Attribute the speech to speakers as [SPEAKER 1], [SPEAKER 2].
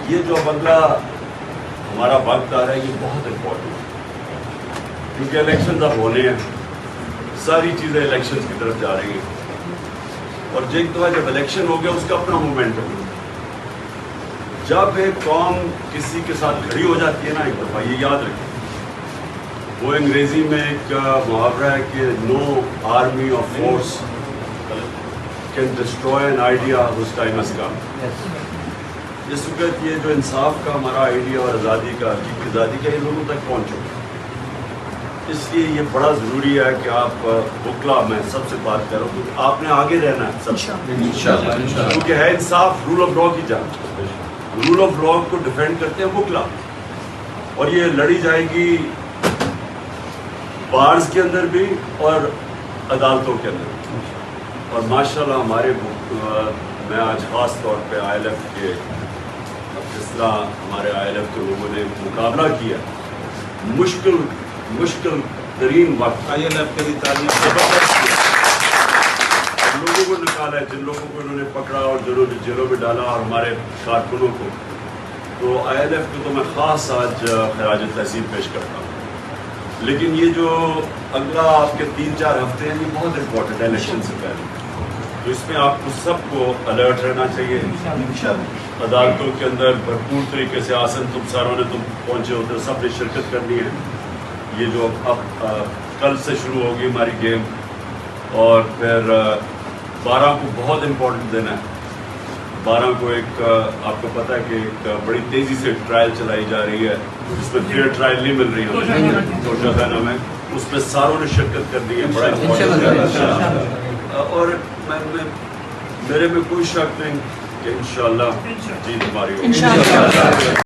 [SPEAKER 1] یہ جو اگلا ہمارا وقت آ رہا ہے یہ بہت امپورٹنٹ ہے، کیونکہ الیکشنز اب ہونے ہیں، ساری چیزیں الیکشنز کی طرف جا رہی ہیں، اور ایک دفعہ جب الیکشن ہو گیا اس کا اپنا مومنٹم ہے۔ جب ایک قوم کسی کے ساتھ کھڑی ہو جاتی ہے نا ایک دفعہ، یہ یاد رکھیں، وہ انگریزی میں ایک محاورہ ہے کہ نو آرمی اور force can destroy an idea whose time has come۔ اس وقت یہ جو انصاف کا ہمارا آئیڈیا اور آزادی کا، حقیقی آزادی کا، یہ لوگوں تک پہنچو، اس لیے یہ بڑا ضروری ہے کہ آپ بکلا میں سب سے بات کروں، کیونکہ آپ نے آگے رہنا ہے سب سے، کیونکہ ہے انصاف رول آف لا کی جان، رول آف لا کو ڈیفینڈ کرتے ہیں بکلا، اور یہ لڑی جائے گی بارز کے اندر بھی اور عدالتوں کے اندر بھی، اور ماشاءاللہ ہمارے میں آج خاص طور پہ آئی ایل ایف کے، جس طرح ہمارے آئی ایل ایف کے لوگوں نے مقابلہ کیا مشکل ترین وقت، آئی ایل ایف کے بھی تعلیم زبردست کیا، لوگوں کو نکالا ہے، جن لوگوں کو انہوں نے پکڑا اور جیلوں میں ڈالا، اور ہمارے کارکنوں کو، تو آئی ایل ایف کو تو میں خاص آج خراج تحسین پیش کرتا ہوں۔ لیکن یہ جو اگلا آپ کے 3-4 ہفتے ہیں یہ بہت امپورٹنٹ ہے الیکشن سے پہلے، تو اس میں آپ کو سب کو الرٹ رہنا چاہیے، عدالتوں کے اندر بھرپور طریقے سے، آسن تم ساروں نے تم پہنچے ہوتے ہو، سب نے شرکت کرنی ہے۔ یہ جو اب کل سے شروع ہوگی ہماری گیم، اور پھر 12 کو بہت امپورٹنٹ دن ہے، 12 کو ایک آپ کو پتہ ہے کہ ایک بڑی تیزی سے ٹرائل چلائی جا رہی ہے، جس میں فیئر ٹرائل نہیں مل رہی ہمیں توشہ میں، اس میں ساروں نے شرکت کرنی ہے، بڑا امپورٹنٹ ہے، اور میرے میں کوئی شک نہیں کہ انشاءاللہ جیت ہماری ہوگی۔